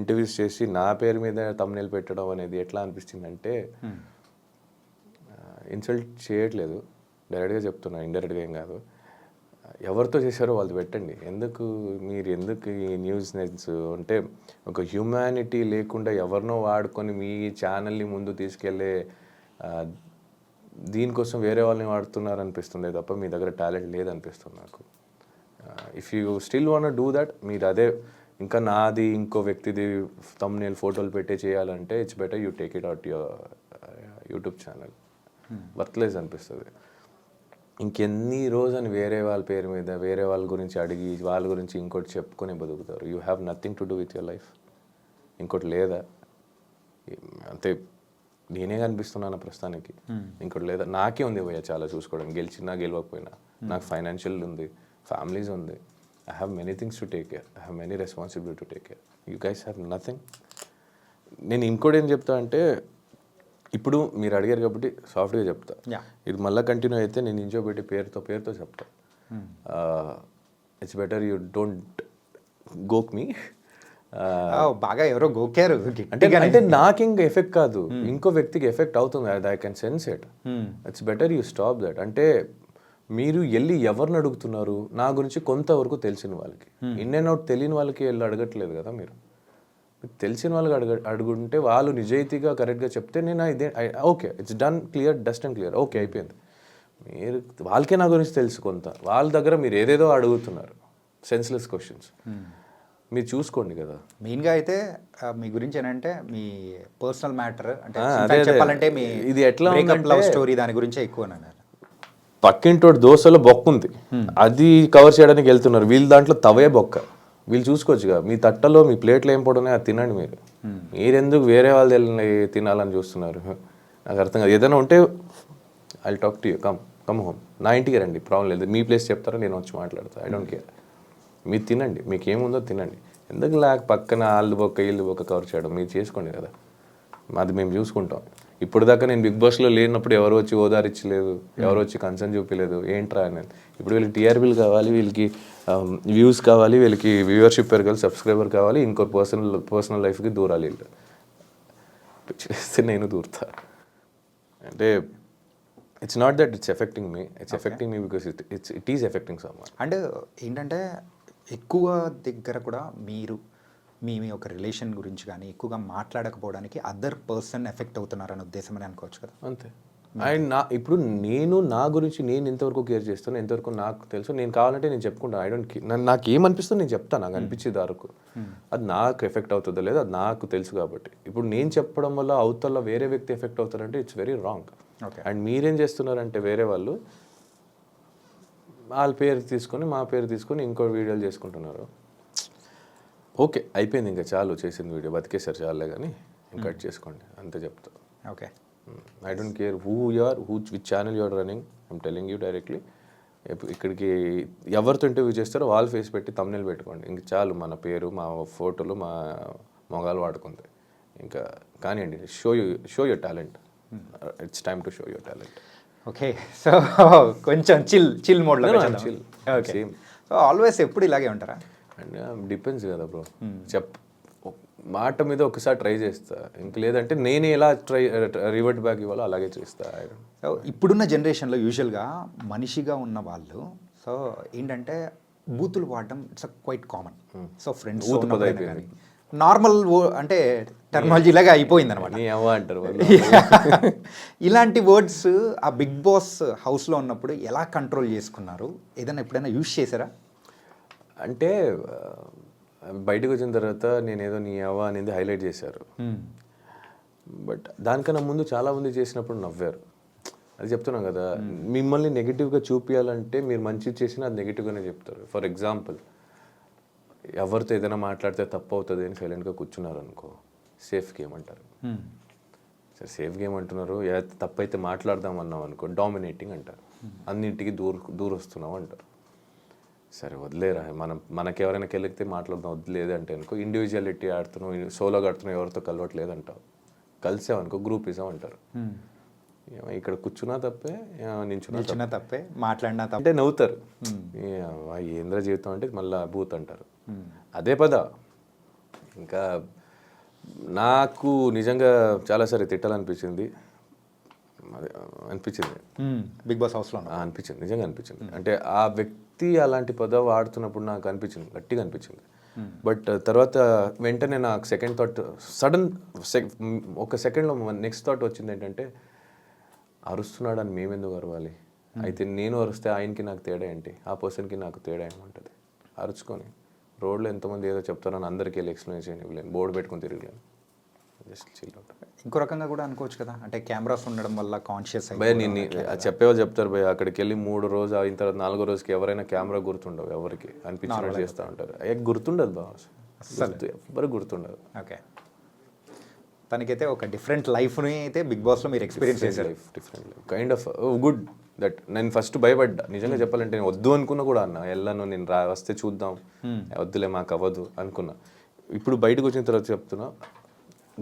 ఇంటర్వ్యూస్ చేసి నా పేరు మీద థంబ్నెయిల్ పెట్టడం అనేది ఎట్లా అనిపిస్తుందంటే ఇన్సల్ట్ చేయట్లేదు, డైరెక్ట్గా చెప్తున్నా, ఇండైరెక్ట్గా ఏం కాదు. ఎవరితో చేశారో వాళ్ళు పెట్టండి. మీరు ఎందుకు ఈ న్యూస్ అంటే ఒక హ్యూమానిటీ లేకుండా ఎవరినో వాడుకొని మీ ఛానల్ని ముందు తీసుకెళ్ళే దీనికోసం వేరే వాళ్ళని వాడుతున్నారు అనిపిస్తుంది తప్ప మీ దగ్గర టాలెంట్ లేదనిపిస్తుంది నాకు. If you still want do that, మీరు అదే ఇంకా నాది ఇంకో వ్యక్తిది థంబ్నెయిల్ ఫోటోలు పెట్టే చేయాలంటే it's better you take it out your YouTube channel. Worthless అనిపిస్తుంది. ఇంకెన్ని రోజని వేరే వాళ్ళ పేరు మీద వేరే వాళ్ళ గురించి అడిగి వాళ్ళ గురించి ఇంకోటి చెప్పుకొని బతుకుతారు. You have nothing to do with your life. ఇంకోటి లేదా? అంతే, నేనే కనిపిస్తున్నాను ప్రస్తుతానికి, ఇంకోటి లేదా. నాకే ఉంది భయ్య చాలా చూసుకోవడం, గెలిచినా గెలవకపోయినా. నాకు ఫైనాన్షియల్ ఉంది, ఫ్యామిలీస్ ఉంది. I have many things to take care, I have many responsibility to take care. You guys have nothing. నేను ఇంకోటి ఏం చెప్తా అంటే, ఇప్పుడు మీరు అడిగారు కాబట్టి సాఫ్ట్గా చెప్తా. ఇది మళ్ళీ కంటిన్యూ అయితే నేను ఇంచో పెట్టి పేరుతో చెప్తా. ఇట్స్ బెటర్ యూ డోంట్ గోక్ మీ. బాగా ఎవరో గోకారు అంటే నాకు ఇంకా ఎఫెక్ట్ కాదు, ఇంకో వ్యక్తికి ఎఫెక్ట్ అవుతుంది. I can sense it. It's better you stop that. అంటే మీరు వెళ్ళి ఎవరిని అడుగుతున్నారు? నా గురించి కొంతవరకు తెలిసిన వాళ్ళకి, ఇన్ అండ్ అవుట్ తెలియని వాళ్ళకి వెళ్ళి అడగట్లేదు కదా మీరు. తెలిసిన వాళ్ళకి అడుగుంటే వాళ్ళు నిజాయితీగా కరెక్ట్గా చెప్తే నేను ఇదే okay, it's done, clear, dust and clear, okay అయిపోయింది. మీరు వాళ్ళకే నా గురించి తెలుసు కొంత, వాళ్ళ దగ్గర మీరు ఏదేదో అడుగుతున్నారు, సెన్స్లెస్ క్వశ్చన్స్. మీరు చూసుకోండి కదా. మెయిన్గా అయితే మీ గురించి ఏంటంటే మీ పర్సనల్ మ్యాటర్ అంటే చెప్పాలంటే మీ ఇది ఎట్లా లవ్ స్టోరీ దాని గురించి ఎక్కువ అన్నారు. పక్కింటోడు దోశలో బొక్క ఉంది, అది కవర్ చేయడానికి వెళ్తున్నారు, వీళ్ళు దాంట్లో తవే బొక్క, వీళ్ళు చూసుకోవచ్చుగా మీ తట్టలో మీ ప్లేట్లో ఏం పడున్నాయి అది తినండి మీరు, మీరెందుకు వేరే వాళ్ళు తినాలని చూస్తున్నారు, నాకు అర్థం కాదు. ఏదైనా ఉంటే I talk to you, come home, నా ఇంటికి రండి, ప్రాబ్లం లేదు, మీ ప్లేస్ చెప్తారో నేను వచ్చి మాట్లాడతాను, ఐ డోంట్ కేర్, మీరు తినండి, మీకు ఏముందో తినండి, ఎందుకు పక్కన వాళ్ళు బొక్క వీళ్ళు బొక్క కవర్ చేయడం, మీరు చేసుకోండి కదా, అది మేము చూసుకుంటాం. ఇప్పుడు దాకా నేను బిగ్ బాస్లో లేనప్పుడు ఎవరు వచ్చి ఓదారిచ్చలేదు, ఎవరు వచ్చి కన్సర్న్ చూపించలేదు, ఏంట్రా అనేది. ఇప్పుడు వీళ్ళకి టీఆర్పీలు కావాలి, వీళ్ళకి వ్యూస్ కావాలి, వీళ్ళకి వ్యూవర్షిప్ పెరగాలి, సబ్స్క్రైబర్ కావాలి, ఇంకో పర్సనల్ లైఫ్కి దూరాలి వీళ్ళు చేస్తే నేను దూరుతా. అంటే it's not that it's effecting me, it's effecting me because it is affecting someone. And ఏంటంటే ఎక్కువ దగ్గర కూడా మీరు మీ ఒక రిలేషన్ గురించి కానీ ఎక్కువగా మాట్లాడకపోవడానికి అదర్ పర్సన్ ఎఫెక్ట్ అవుతున్నారనే ఉద్దేశం అని అనుకోవచ్చు కదా. అంతే. అండ్ ఇప్పుడు నేను నా గురించి నేను ఎంతవరకు కేర్ చేస్తాను, ఎంతవరకు నాకు తెలుసు, నేను కావాలంటే నేను చెప్పుకుంటాను, ఐ డోంట్ నాకు ఏమనిపిస్తుందో నేను చెప్తాను, నాకు అనిపించేది వరకు, అది నాకు ఎఫెక్ట్ అవుతుందో లేదో అది నాకు తెలుసు. కాబట్టి ఇప్పుడు నేను చెప్పడం వల్ల అవతల వేరే వ్యక్తి ఎఫెక్ట్ అవుతారంటే ఇట్స్ వెరీ రాంగ్. అండ్ మీరేం చేస్తున్నారంటే వేరే వాళ్ళు వాళ్ళ పేరు తీసుకొని మా పేరు తీసుకొని ఇంకో వీడియోలు చేసుకుంటున్నారు. ఓకే, అయిపోయింది, ఇంకా చాలు, చేసింది వీడియో బతికేసారు చాలే, కానీ ఇంకా కట్ చేసుకోండి అంతే చెప్తా. Okay, I don't care who you are, which channel you are running, I'm telling you directly. ఇక్కడికి ఎవరితో ఇంటర్వ్యూ చేస్తారో వాళ్ళ ఫేస్ పెట్టి తమ్నెయిల్ పెట్టుకోండి, ఇంక చాలు, మన పేరు మా ఫోటోలు మా మొగాలు వాడుకుంది, ఇంకా కానివ్వండి, show your talent, it's time to show your talent. Okay, so కొంచెం చిల్ మోడ్లో చిల్. ఓకే, సో ఆల్వేస్ ఎప్పుడు ఇలాగే ఉంటారా? అండ్ డిపెండ్స్ కదా బ్రో, మాట మీద ఒకసారి ట్రై చేస్తా, ఇంక లేదంటే నేను ఎలా రివర్ట్ బ్యాక్ ఇవ్వాలో అలాగే చేస్తా. సో ఇప్పుడున్న జనరేషన్లో యూజువల్గా మనిషిగా ఉన్న వాళ్ళు సో ఏంటంటే బూతులు వాడడం it's quite common. So friends కానీ నార్మల్ అంటే టెర్మినాలజీ లాగా అయిపోయింది అనమాట. అంటారు ఇలాంటి వర్డ్స్ ఆ బిగ్ బాస్ హౌస్లో ఉన్నప్పుడు ఎలా కంట్రోల్ చేసుకున్నారు? ఏదైనా ఎప్పుడైనా యూజ్ చేశారా? అంటే బయటకు వచ్చిన తర్వాత నేనేదో నీ అవ్వ అనేది హైలైట్ చేశారు, బట్ దానికన్నా ముందు చాలామంది చేసినప్పుడు నవ్వారు. అది చెప్తున్నాం కదా, మిమ్మల్ని నెగిటివ్గా చూపించాలంటే మీరు మంచి చేసినా అది నెగిటివ్గానే చెప్తారు. ఫర్ ఎగ్జాంపుల్, ఎవరితో ఏదైనా మాట్లాడితే తప్పు అవుతుంది అని సైలెంట్గా కూర్చున్నారు అనుకో, సేఫ్ గేమ్ అంటారు. సరే సేఫ్ గేమ్ అంటున్నారు, తప్పు అయితే మాట్లాడదాం అన్నాం అనుకో డామినేటింగ్ అంటారు, అన్నింటికి దూరొస్తున్నాం అంటారు. సరే వదిలేరా, మనకి ఎవరైనా కెలిగితే మాట్లాడదాం, వదిలేదు అంటే అనుకో ఇండివిజువాలిటీ ఆడుతున్నావు, సోలోగా ఆడుతున్నావు, ఎవరితో కలవట్లేదంటావు, కలిసామనుకో గ్రూపిజం అంటారు. ఇక్కడ కూర్చున్నా తప్పే, నించున్నా తప్పే, మాట్లాడినా తప్పే అంటే నవ్వుతారు. ఏంద్ర జీవితం అంటే మళ్ళీ బూత్ అంటారు. అదే పద. ఇంకా నాకు నిజంగా చాలాసారి తిట్టాలనిపించింది, బిగ్ బాస్ హౌస్లో అనిపించింది, నిజంగా అనిపించింది. అంటే ఆ వ్యక్తి అలాంటి పదం వాడుతున్నప్పుడు నాకు అనిపించింది, గట్టిగా అనిపించింది. బట్ తర్వాత వెంటనే నాకు సెకండ్ థాట్, ఒక సెకండ్లో నెక్స్ట్ థాట్ వచ్చింది ఏంటంటే, అరుస్తున్నాడని మేమెందుకు అరవాలి, అయితే నేను అరుస్తే ఆయనకి నాకు తేడా ఏంటి, ఆ పర్సన్కి నాకు తేడా ఏమంటుంది, అరుచుకొని రోడ్లో ఎంతమంది ఏదో చెప్తారని అందరికీ వెళ్ళి ఎక్స్ప్లెయిన్ చేయలేను, బోర్డు పెట్టుకొని తిరగలేను, జస్ట్ చిల్ అవుట్. ఇంకో రకంగా కూడా అనుకోవచ్చు కదా, అంటే కెమెరాస్ ఉండడం వల్ల కాన్షియస్ భయ నేను చెప్పేవాళ్ళు చెప్తారు భయ, అక్కడికి వెళ్ళి 3 రోజు అయిన తర్వాత 4వ రోజుకి ఎవరైనా కెమెరా గుర్తుండవు, ఎవరికి అనిపించినట్టు చేస్తూ ఉంటారు. గుర్తుండదు బా, ఎవరికి గుర్తుండదు. ఓకే, తనకైతే ఒక డిఫరెంట్ లైఫ్ని అయితే బిగ్ బాస్లో మీరు ఎక్స్పీరియన్స్ చేశారు. Different life, kind of good that. నేను ఫస్ట్ భయపడ్డా నిజంగా చెప్పాలంటే, నేను వద్దు అనుకున్నా కూడా అన్న, వెళ్ళను నేను వస్తే చూద్దాం, వద్దులే మాకు అవ్వదు అనుకున్నా. ఇప్పుడు బయటకు వచ్చిన తర్వాత చెప్తున్నా,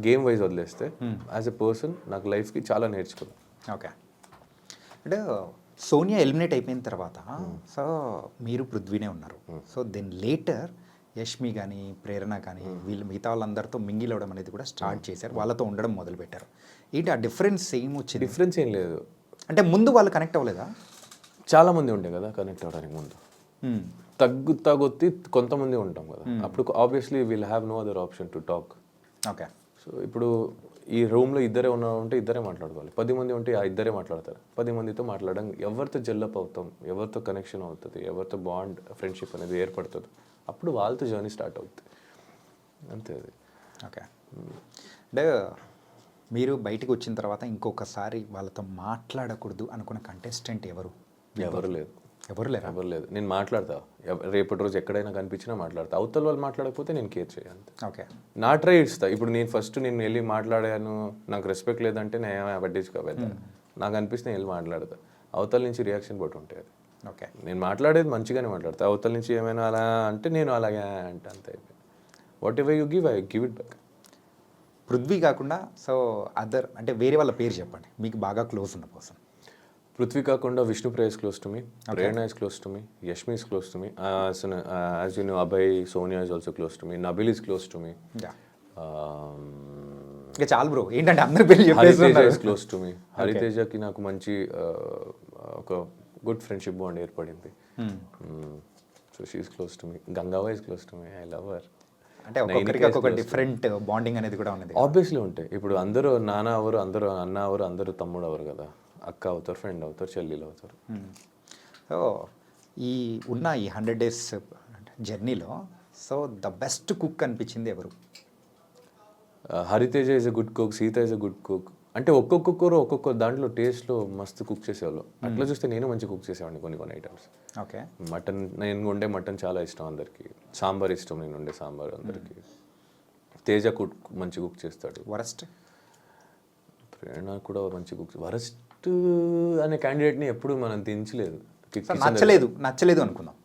గేమ్ వైజ్ వదిలేస్తే యాజ్ ఎ పర్సన్ నాకు లైఫ్కి చాలా నేర్చుకున్నా. ఓకే, అంటే సోనియా ఎలిమినేట్ అయిపోయిన తర్వాత సో మీరు పృథ్వీనే ఉన్నారు. సో దెన్ లేటర్ యష్మి కానీ ప్రేరణ కానీ వీళ్ళు మిగతా వాళ్ళందరితో మింగిల్ అవ్వడం అనేది కూడా స్టార్ట్ చేశారు, వాళ్ళతో ఉండడం మొదలుపెట్టారు. ఏంటి ఆ డిఫరెన్స్ ఏం వచ్చింది? డిఫరెన్స్ ఏం లేదు. అంటే ముందు వాళ్ళు కనెక్ట్ అవ్వలేదా? చాలామంది ఉండే కదా కనెక్ట్ అవ్వడానికి ముందు, తగ్గుతీ కొంతమంది ఉంటాం కదా, అప్పుడు obviously will have no other option to talk. Okay, so ఇప్పుడు ఈ రూమ్లో ఇద్దరే ఉంటే ఇద్దరే మాట్లాడుకోవాలి, 10 మంది ఉంటే ఆ ఇద్దరే మాట్లాడతారు. 10 మందితో మాట్లాడడం, ఎవరితో జెల్లప్ అవుతాం, ఎవరితో కనెక్షన్ అవుతుంది, ఎవరితో బాండ్ ఫ్రెండ్షిప్ అనేది ఏర్పడుతుంది, అప్పుడు వాళ్ళతో జర్నీ స్టార్ట్ అవుతుంది, అంతే అది. ఓకే, అంటే మీరు బయటకు వచ్చిన తర్వాత ఇంకొకసారి వాళ్ళతో మాట్లాడకూడదు అనుకున్న కంటెస్టెంట్ ఎవరు ఎవరు లేదు, ఎవరు లేరా? ఎవరు లేదు. నేను మాట్లాడతా, రేపటి రోజు ఎక్కడైనా కనిపించినా మాట్లాడతా. అవతల వాళ్ళు మాట్లాడకపోతే నేను కేర్ చేయాలి. ఓకే. నా ట్రై ఇస్తా. ఇప్పుడు నేను ఫస్ట్ నేను వెళ్ళి మాట్లాడాను, నాకు రెస్పెక్ట్ లేదంటే నేను ఏమైనా పట్టించుకోవాలి. నాకు అనిపిస్తే నేను వెళ్ళి మాట్లాడతా. అవతల నుంచి రియాక్షన్ బట్టి ఉంటుంది అది. ఓకే. నేను మాట్లాడేది మంచిగానే మాట్లాడతా. అవతల నుంచి ఏమైనా అలా అంటే నేను అలాగే అంటే అంతే. What ever you give, I give it back. Prithvi కాకుండా సో అదర్ అంటే వేరే వాళ్ళ పేరు చెప్పండి మీకు బాగా క్లోజ్ ఉన్న పర్సన్. పృథ్వీ కాకుండా Vishnupriya is close to me, Prerna is close to me, Yashmi is close to me, as you know Abhay, Sonia is also close to me, Nabil is close to me, ఇంకా చాలు bro, ఏంటంటే అందరి పేర్లు Hariteja చెప్పేస్తున్నారు. is close to me. హరితేజకి నాకు మంచి ఒక good friendship bond ఏర్పడింది. So she is close to me. గంగావా is close to me, I love her. అంటే ఒక్కొక్కరికి ఒక్కొక్క డిఫరెంట్ బాండింగ్ అనేది కూడా ఉన్నది. ఆబ్వియస్లీ ఉంటాయి. ఇప్పుడు అందరూ నాన్న అవరు, అందరూ అన్న అవరు, అందరూ తమ్ముడు అవరు కదా. అక్క అవుతారు, ఫ్రెండ్ అవుతారు, చెల్లెలు అవుతారు. సో ఈ ఉన్న ఈ 100 days జర్నీలో సో ద బెస్ట్ కుక్ అనిపించింది ఎవరు? Hariteja is a good cook, Sita is a good cook. అంటే ఒక్కొక్కరు ఒక్కొక్క దాంట్లో టేస్ట్లో మస్తు కుక్ చేసేవాళ్ళు. అట్లా చూస్తే నేను మంచి కుక్ చేసేవాడిని కొన్ని ఐటమ్స్. ఓకే. మటన్, నేను వండే మటన్ చాలా ఇష్టం అందరికి. సాంబార్ ఇష్టం, నేను వండే సాంబార్ అందరికి. తేజ కుక్ మంచి కుక్ చేస్తాడు. వరస్ట్? ప్రేరణ కూడా మంచి కుక్. వరస్ట్ అనే క్యాండిడేట్ని ఎప్పుడు మనం దించలేదు. నచ్చలేదు అనుకుందాం.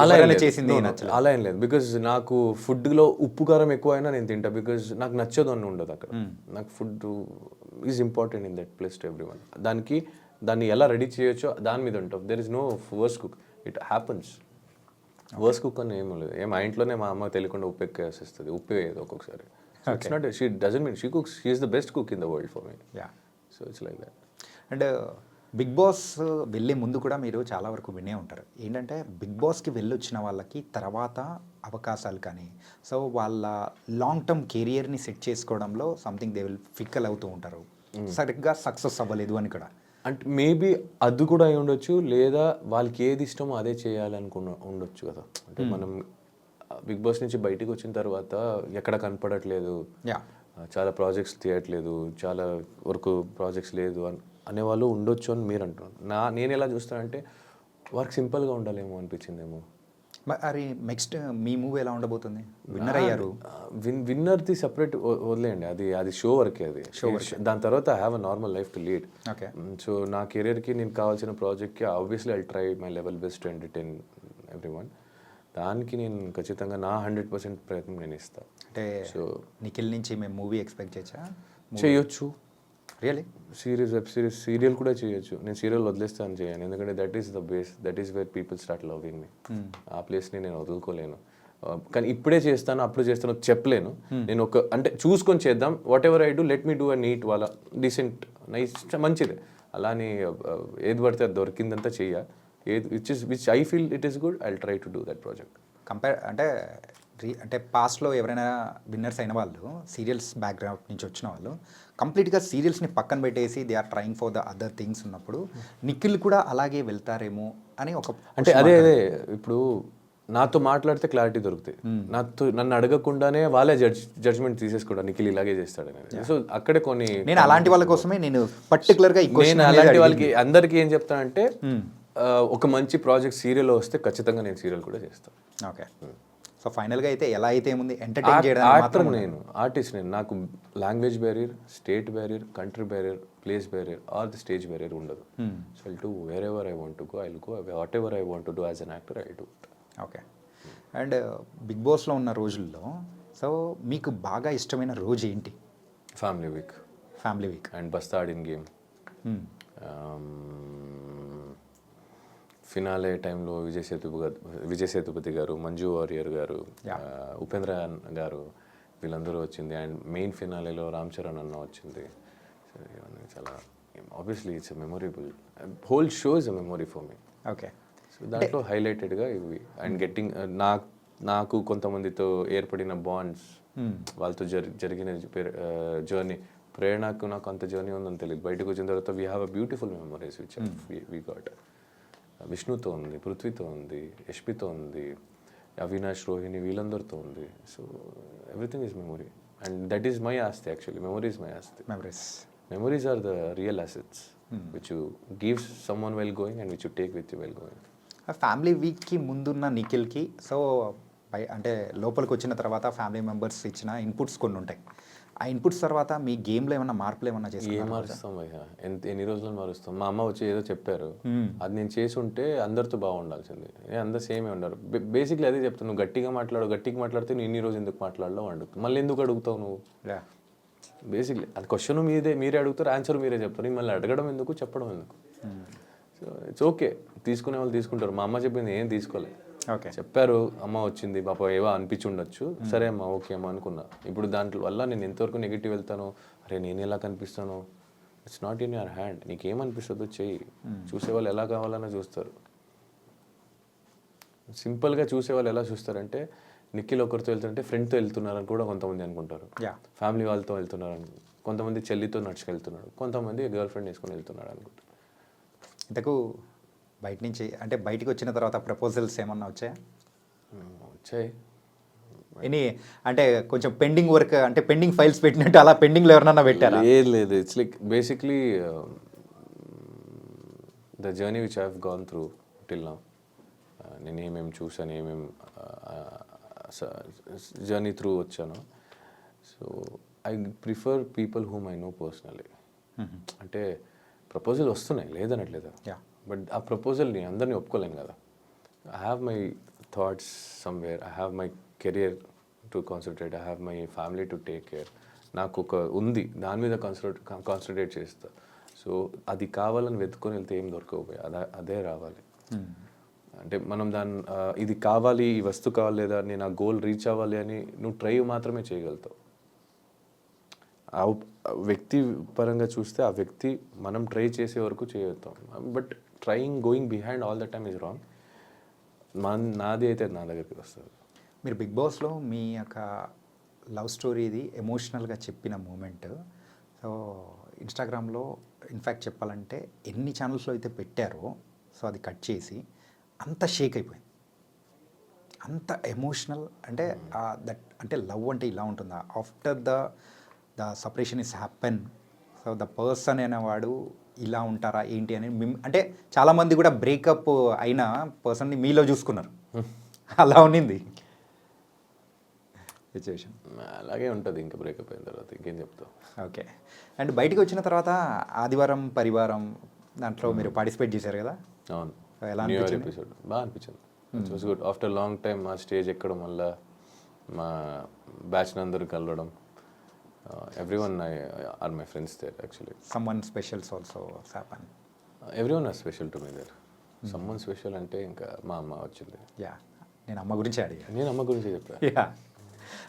అలా చేసింది అలా ఏం లేదు. బికాజ్ నాకు ఫుడ్లో ఉప్పు కారం ఎక్కువ అయినా నేను తింటా. బికాజ్ నాకు నచ్చదు అని ఉండదు అక్కడ. నాకు food is important in that place to everyone. దాన్ని ఎలా రెడీ చేయొచ్చో దాని మీద ఉంటాం. There is no worst cook, it happens. Worst cook అని ఏమీ లేదు. మా ఇంట్లోనే మా అమ్మ తెలియకుండా ఉప్పు ఎక్కువ వేసేస్తుంది, ఉప్పు వేయదు ఒక్కొక్కసారి. It's not, she doesn't mean she cooks, she is the best cook in the world for me. So it's like that. And Bigg Boss వెళ్ళే ముందు కూడా మీరు చాలా వరకు వినే ఉంటారు ఏంటంటే బిగ్ బాస్కి వెళ్ళొచ్చిన వాళ్ళకి తర్వాత అవకాశాలు కానీ సో వాళ్ళ లాంగ్ టర్మ్ కెరియర్ని సెట్ చేసుకోవడంలో సంథింగ్ దే విల్ ఫిక్కల్ అవుతూ ఉంటారు, సరిగ్గా సక్సెస్ అవ్వలేదు అని కూడా. అంటే మేబీ అది కూడా అయి ఉండొచ్చు, లేదా వాళ్ళకి ఏది ఇష్టమో అదే చేయాలనుకున్న ఉండొచ్చు కదా. అంటే మనం బిగ్ బాస్ నుంచి బయటికి వచ్చిన తర్వాత ఎక్కడ కనపడట్లేదు, చాలా ప్రాజెక్ట్స్ తీయట్లేదు, చాలా వరకు ప్రాజెక్ట్స్ లేదు అనేవాళ్ళు ఉండొచ్చు అని మీరు అంటున్నారు. నేను ఎలా చూస్తానంటే వర్క్ సింపుల్గా ఉండాలేమో అనిపించిందేమో. మరి నెక్స్ట్ మీ మూవీ ఎలా ఉండబోతుంది? విన్నర్ అయ్యారు. విన్నర్ది సెపరేట్ వదిలేయండి, అది షో వరకే. అది షో వర్క్. దాని తర్వాత I have a normal life to lead. Okay. So నా కెరీర్కి నేను కావాల్సిన ప్రాజెక్ట్కి obviously I try my level best to entertain every one. దానికి నేను ఖచ్చితంగా నా 100% ప్రయత్నం నేను ఇస్తాను. అంటే సో నిఖిల్ నుంచి మేము మూవీ ఎక్స్పెక్ట్ చేయొచ్చు. Really? Series, web series, serial కూడా చేయొచ్చు. నేను సీరియల్ వదిలేస్తాను చేయను, ఎందుకంటే that is the base, that is where people start loving మీ. ఆ ప్లేస్ని నేను వదులుకోలేను. కానీ ఇప్పుడే చేస్తాను అప్పుడు చేస్తాను చెప్పలేను. నేను అంటే చూసుకొని చేద్దాం. Whatever I do let me do a neat వాళ్ళ డీసెంట్ నైస్ మంచిదే. అలానే ఏది పడితే అది దొరికిందంతా చెయ్య. Which I feel it is good, I will try to do that project. అంటే పాస్ట్లో ఎవరైనా విన్నర్స్ అయిన వాళ్ళు సీరియల్స్ బ్యాక్గ్రౌండ్ నుంచి వచ్చిన వాళ్ళు కంప్లీట్గా సీరియల్స్ని పక్కన పెట్టేసి they are trying for the other things ఉన్నప్పుడు నిఖిల్ కూడా అలాగే వెళ్తారేమో అని ఒక అంటే అదే ఇప్పుడు నాతో మాట్లాడితే క్లారిటీ దొరుకుతాయి. నన్ను అడగకుండానే వాళ్ళే జడ్జ్మెంట్ తీసేసుకోవడం నిఖిల్ ఇలాగే చేస్తాడనేది. సో అక్కడే కొన్ని నేను అలాంటి వాళ్ళ కోసమే నేను పర్టికులర్గా నేను అలాంటి వాళ్ళకి అందరికీ ఏం చెప్తానంటే ఒక మంచి ప్రాజెక్ట్ సీరియల్ వస్తే ఖచ్చితంగా నేను సీరియల్ కూడా చేస్తాను. ఓకే. సో ఫైనల్గా అయితే ఎలా అయితే ఉంది ఎంటర్టైన్ చేయడానికి మాత్రం నేను ఆర్టిస్ట్. నేను నాకు language barrier, state barrier, country barrier, place barrier or the stage barrier ఉండదు. So I'll do wherever I want to go, I'll go. Whatever I want to do as an actor I do. Okay. And big బాస్లో ఉన్న రోజుల్లో so మీకు బాగా ఇష్టమైన రోజు ఏంటి? Family week. Family week and బస్తాడిన్ game. Finale టైంలో విజయ్ సేతుపతి గారు, మంజు వారియర్ గారు, ఉపేంద్ర గారు వీళ్ళందరూ వచ్చింది. అండ్ మెయిన్ ఫినాలేలో రామ్ చరణ్ అన్న వచ్చింది. చాలా obviously it's a memorable, whole show is a memory for me. Okay. So దాంట్లో హైలైటెడ్గా ఇవి. అండ్ గెట్టింగ్ నాకు కొంతమందితో ఏర్పడిన బాండ్స్, వాళ్ళతో జరిగిన జర్నీ. ప్రేరణకు నాకు అంత జర్నీ ఉందని తెలియదు. బయటకు వచ్చిన తర్వాత we have a beautiful memories which we got. విష్ణుతో ఉంది, పృథ్వీతో ఉంది, యష్మితో ఉంది, అవినాష్, రోహిణి వీళ్ళందరితో ఉంది. So everything is memory and that is my ఆస్తి. యాక్చువల్లీ మెమొరీ ఈజ్ మై ఆస్తి. Memories are the real assets. Which you give someone well going and which you take with you well going. Family వీక్కి ముందున్న నిఖిల్కి so అంటే లోపలికి వచ్చిన తర్వాత family members ఇచ్చిన inputs కొన్ని ఉంటాయి. ఆ ఇన్పుట్స్ తర్వాత మీ గేమ్లో ఏమన్నా మార్పులు ఏమన్నా ఏం చేసి మారుస్తాం భయ్యా, ఎన్ని రోజులు మారుస్తాం. మా అమ్మ వచ్చి ఏదో చెప్పారు, అది నేను చేసి ఉంటే అందరితో బాగుండాల్సింది. అందరు సేమే ఉన్నారు. బేసిక్లీ అదే చెప్తాను, నువ్వు గట్టిగా మాట్లాడితే నేను ఇన్ని రోజు ఎందుకు మాట్లాడలేవు అడుగుతావు, మళ్ళీ ఎందుకు అడుగుతావు నువ్వు. బేసిక్లీ అది క్వశ్చన్ మీరే అడుగుతారు, ఆన్సర్ మీరే చెప్తారు, మళ్ళీ అడగడం ఎందుకు, చెప్పడం ఎందుకు. సో ఇట్స్ ఓకే, తీసుకునే వాళ్ళు తీసుకుంటారు. మా అమ్మ చెప్పింది ఏం తీసుకోలే, ఓకే చెప్పారు, అమ్మ వచ్చింది పాప ఏవో అనిపించి ఉండొచ్చు, సరే అమ్మ ఓకే అమ్మ అనుకున్నా. ఇప్పుడు దాంట్లో వల్ల నేను ఎంతవరకు నెగిటివ్ వెళ్తాను, అరే నేను ఎలా కనిపిస్తాను, it's not in your hand. నీకేమనిపిస్తుందో చెయ్యి, చూసేవాళ్ళు ఎలా కావాలన్నా చూస్తారు. సింపుల్గా చూసేవాళ్ళు ఎలా చూస్తారంటే, నిఖిల్ ఒకరితో వెళ్తుంటే ఫ్రెండ్తో వెళ్తున్నారని కూడా కొంతమంది అనుకుంటారు, ఫ్యామిలీ వాళ్ళతో వెళ్తున్నారని, కొంతమంది చెల్లితో నడుచుకెళ్తున్నాడు, కొంతమంది గర్ల్ ఫ్రెండ్ వేసుకొని వెళ్తున్నాడు అనుకుంటారు. ఇంతకు బయట నుంచి అంటే బయటికి వచ్చిన తర్వాత ప్రపోజల్స్ ఏమన్నా వచ్చాయా? వచ్చాయి. ఎనీ అంటే కొంచెం పెండింగ్ వర్క్ అంటే పెండింగ్ ఫైల్స్ పెట్టినట్టు అలా పెండింగ్లో ఎవరన్నా పెట్టారా? లేదు, it's like basically the journey which I have gone through till now. నేను ఏమేమి చూసాను, ఏమేమి జర్నీ త్రూ వచ్చాను. So I prefer people whom I know personally. అంటే ప్రపోజల్ వస్తున్నాయి లేదనట్లేదు, బట్ ఆ ప్రపోజల్ని అందరినీ ఒప్పుకోలేను కదా. I have my thoughts somewhere, I have my career to concentrate, I have my family to take care. నాకు ఒక ఉంది, దాని మీద కాన్సన్ట్రేట్ చేస్తా. సో అది కావాలని వెతుకొని వెళ్తే ఏం దొరకకపోయి అదే రావాలి. అంటే మనం ఇది కావాలి, ఈ వస్తువు కావాలి, లేదా నేను ఆ గోల్ రీచ్ అవ్వాలి అని నువ్వు ట్రై మాత్రమే చేయగలుగుతావు. ఆ వ్యక్తి పరంగా చూస్తే ఆ వ్యక్తి మనం ట్రై చేసే వరకు చేయగలుగుతాం, but going behind all the time is wrong. నాది అయితే నా దగ్గరికి వస్తుంది. మీరు బిగ్ బాస్లో మీ యొక్క లవ్ స్టోరీది ఎమోషనల్గా చెప్పిన మూమెంట్ సో ఇన్స్టాగ్రామ్లో ఇన్ఫ్యాక్ట్ చెప్పాలంటే ఎన్ని ఛానల్స్లో అయితే పెట్టారో సో అది కట్ చేసి అంత షేక్ అయిపోయింది, అంత ఎమోషనల్. అంటే దట్ అంటే లవ్ అంటే ఇలా ఉంటుందా, after the separation is happen, so the person అనేవాడు ఇలా ఉంటారా ఏంటి అని అంటే చాలామంది కూడా బ్రేకప్ అయిన పర్సన్ని మీలో చూసుకున్నారు, అలా ఉన్నింది సిచ్యువేషన్. అలాగే ఉంటుంది ఇంకా బ్రేకప్ అయిన తర్వాత, ఇంకేం చెప్తావు. ఓకే, అండ్ బయటికి వచ్చిన తర్వాత ఆదివారం పరివారం దాంట్లో మీరు పార్టిసిపేట్ చేశారు కదా. అవును, ఎలా న్యూ ఇయర్ అనిపించింది? ఎపిసోడ్ బాగా అనిపించింది. It was good. After long time మా స్టేజ్ ఎక్కడం వల్ల మా బ్యాచ్ అందరూ కలవడం, everyone are my friends there actually. Someone special also happened. Everyone are special to me there. Someone special అంటే ఇంకా మా అమ్మ వచ్చింది. యా, నేను అమ్మ గురించి అడిగా. నేను అమ్మ గురించి చెప్పా. యా,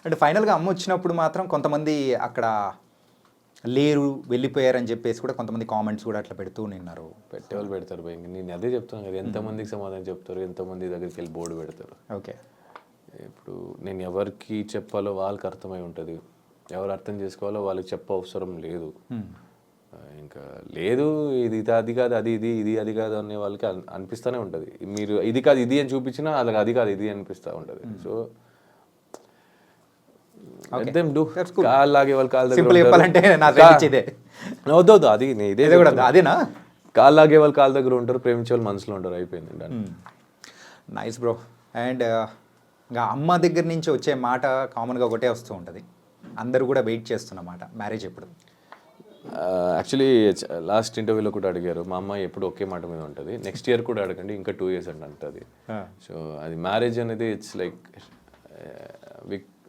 అంటే ఫైనల్గా అమ్మ వచ్చినప్పుడు మాత్రం కొంతమంది అక్కడ లేరు వెళ్ళిపోయారని చెప్పేసి కూడా కొంతమంది కామెంట్స్ కూడా అట్లా పెడుతూ నిన్నారు. పెట్టేవాళ్ళు పెడతారు భయ, నేను అదే చెప్తాను కదా, ఎంతమందికి సమాధానం చెప్తారు, ఎంతమంది దగ్గరికి వెళ్ళి బోర్డు పెడతారు. ఓకే, ఇప్పుడు నేను ఎవరికి చెప్పాలో వాళ్ళకి అర్థమై ఉంటుంది, ఎవరు అర్థం చేసుకోవాలో వాళ్ళకి చెప్ప అవసరం లేదు. ఇంకా లేదు ఇది అది కాదు అది ఇది అది కాదు అనే వాళ్ళకి అనిపిస్తూనే ఉంటుంది. మీరు ఇది కాదు ఇది అని చూపించినా వాళ్ళకి అది కాదు ఇది అనిపిస్తూ ఉంటుంది. సో కాళ్ళు లాగే వాళ్ళు కాళ్ళ వద్దు అది ఇదే కూడా అదేనా, కాళ్ళు లాగే వాళ్ళు కాళ్ళ దగ్గర ఉంటారు, ప్రేమించే వాళ్ళు మనసులో ఉంటారు, అయిపోయింది. Nice bro. అండ్ ఇంకా అమ్మ దగ్గర నుంచి వచ్చే మాట కామన్గా ఒకటే వస్తూ ఉంటుంది, అందరూ కూడా వెయిట్ చేస్తున్నమాట, మ్యారేజ్ ఎప్పుడు? యాక్చువల్లీ లాస్ట్ ఇంటర్వ్యూలో కూడా అడిగారు, మా అమ్మాయి ఎప్పుడు ఒకే మాట మీద ఉంటుంది, నెక్స్ట్ ఇయర్ కూడా అడగండి, ఇంకా 2 years అండి అంటుంది. సో అది మ్యారేజ్ అనేది ఇట్స్ లైక్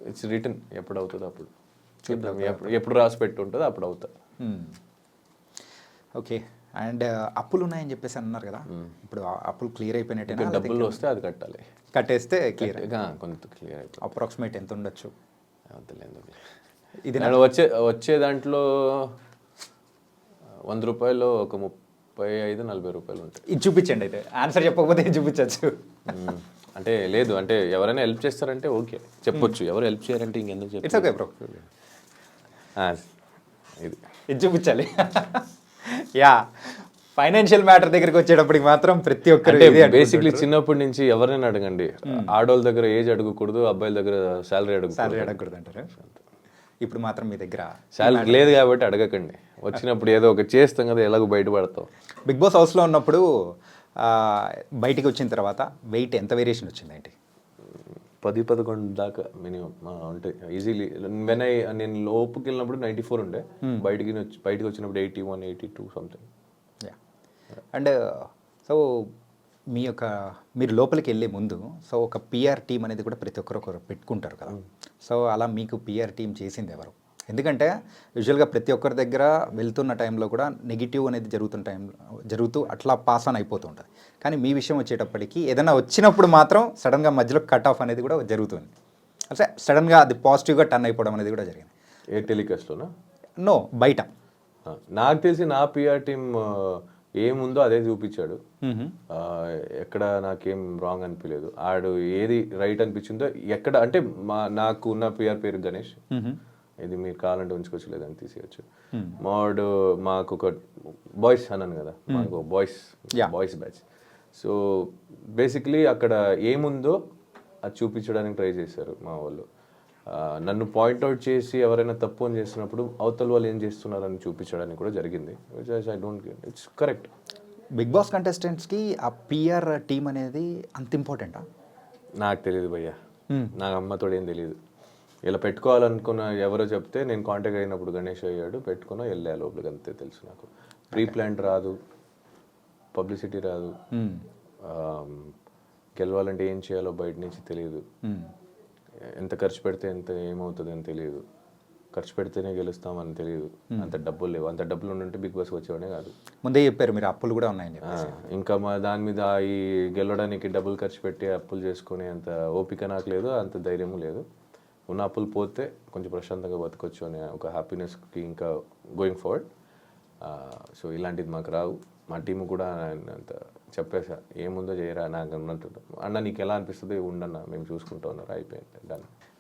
ఇట్స్ రిటర్న్, ఎప్పుడు అవుతుందో అప్పుడు చూద్దాం, ఎప్పుడు రాసి పెట్టి ఉంటుందో అప్పుడు అవుతా. ఓకే, అండ్ అప్పులు ఉన్నాయని చెప్పేసి అన్నారు కదా, ఇప్పుడు అప్పులు క్లియర్ అయిపోయినట్టే? డబ్బులు వస్తే అది కట్టాలి, కట్టేస్తే క్లియర్, కొంత క్లియర్ అయిపోతుంది. అప్రాక్సిమేట్ ఎంత ఉండొచ్చు? ఇది వచ్చే దాంట్లో 100 రూపాయలు ఒక 35-40 రూపాయలు ఉంటాయి. ఇది చూపించండి, అయితే ఆన్సర్ చెప్పకపోతే ఇది చూపించచ్చు. అంటే లేదు, అంటే ఎవరైనా హెల్ప్ చేస్తారంటే ఓకే చెప్పొచ్చు, ఎవరు హెల్ప్ చేయారంటే ఇంకెందుకు చెప్పు. ఇట్స్ ఓకే బ్రో, ఇది చూపించాలి. యా, ఫైనాన్షియల్ మ్యాటర్ దగ్గరికి వచ్చేటప్పటికి మాత్రం ప్రతి ఒక్కరు బేసిక్లీ చిన్నప్పటి నుంచి ఎవరైనా అడగండి, ఆడవాళ్ళ దగ్గర ఏజ్ అడగకూడదు, అబ్బాయిల దగ్గర శాలరీ అడగకూడదు అంటారు. ఇప్పుడు మాత్రం మీ దగ్గర శాలరీ లేదు కాబట్టి అడగకండి, వచ్చినప్పుడు ఏదో ఒక చేస్తాం కదా, ఎలాగో బయటపడతాం. బిగ్ బాస్ హౌస్లో ఉన్నప్పుడు బయటికి వచ్చిన తర్వాత వెయిట్ ఎంత వేరియేషన్ వచ్చింది ఏంటి? 10-11 దాకా మినిమం ఉంటాయి ఈజీలీ. నేను లోపుకి వెళ్ళినప్పుడు 94 ఉండే, బయటికి వచ్చినప్పుడు 81, 82 సంథింగ్. అండ్ సో మీరు లోపలికి వెళ్ళే ముందు సో ఒక పిఆర్ టీం అనేది కూడా ప్రతి ఒక్కరు పెట్టుకుంటారు కదా. సో అలా మీకు పిఆర్ టీం చేసింది ఎవరు? ఎందుకంటే యూజువల్గా ప్రతి ఒక్కరి దగ్గర వెళ్తున్న టైంలో కూడా నెగిటివ్ అనేది జరుగుతూ అట్లా పాస్ ఆన్ అయిపోతుంటుంది. కానీ మీ విషయం వచ్చేటప్పటికి ఏదైనా వచ్చినప్పుడు మాత్రం సడన్గా మధ్యలో కట్ ఆఫ్ అనేది కూడా జరుగుతుంది. అంటే సడన్గా అది పాజిటివ్గా టర్న్ అయిపోవడం అనేది కూడా జరిగింది. ఏ టెలికాస్ట్లోనా? నో, బయట. నాకు తెలిసి నా పిఆర్ టీం ఏముందో అదే చూపించాడు. ఎక్కడ నాకేం రాంగ్ అనిపించలేదు. ఆడు ఏది రైట్ అనిపించిందో ఎక్కడ అంటే నాకు ఉన్న పిఆర్ పేరు గణేష్, ఇది మీరు కావాలంటే ఉంచుకోవచ్చు లేదని తీసేయచ్చు. మాకు ఒక బాయ్స్ అన్నాను కదా, మాకు బాయ్స్ బ్యాచ్. సో బేసిక్లీ అక్కడ ఏముందో అది చూపించడానికి ట్రై చేశారు మా వాళ్ళు. నన్ను పాయింట్అవుట్ చేసి ఎవరైనా తప్పు అని చేస్తున్నప్పుడు అవతల వాళ్ళు ఏం చేస్తున్నారని చూపించడానికి కూడా జరిగింది. I don't get it's correct. Big boss కంటెస్టెంట్స్కి ఆ పిఆర్ టీం అనేది అంత ఇంపార్టెంటా? నాకు తెలియదు భయ్యా, నాకు అమ్మతోడు ఏం తెలియదు. ఇలా పెట్టుకోవాలనుకున్న ఎవరో చెప్తే నేను కాంటాక్ట్ అయినప్పుడు గణేష్ అయ్యాడు, పెట్టుకున్నా వెళ్ళా లోపలికి, అంతే తెలుసు నాకు. ప్రీ ప్లాంట్ రాదు, పబ్లిసిటీ రాదు, గెలవాలంటే ఏం చేయాలో బయట నుంచి తెలియదు, ఎంత ఖర్చు పెడితే ఎంత ఏమవుతుంది అని తెలియదు, ఖర్చు పెడితేనే గెలుస్తామని తెలియదు, అంత డబ్బులు లేవు. అంత డబ్బులు ఉంటే బిగ్ బాస్ వచ్చేవాడే కాదు. ముందే చెప్పారు మీరు అప్పులు కూడా ఉన్నాయని. ఇంకా మా దాని మీద ఈ గెలవడానికి డబ్బులు ఖర్చు పెట్టి అప్పులు చేసుకునే అంత ఓపిక నాకు లేదు, అంత ధైర్యము లేదు. ఉన్న అప్పులు పోతే కొంచెం ప్రశాంతంగా బతకొచ్చు అనే ఒక హ్యాపీనెస్కి ఇంకా గోయింగ్ ఫార్వర్డ్. సో ఇలాంటిది మాకు రావు. మా టీము కూడా అంత చెప్పేసా, ఏముందో చేయరా నాకు అన్నట్టు. అన్న నీకు ఎలా అనిపిస్తుంది ఉండన్నా, మేము చూసుకుంటూ ఉన్నారు, అయిపోయింది, డన్.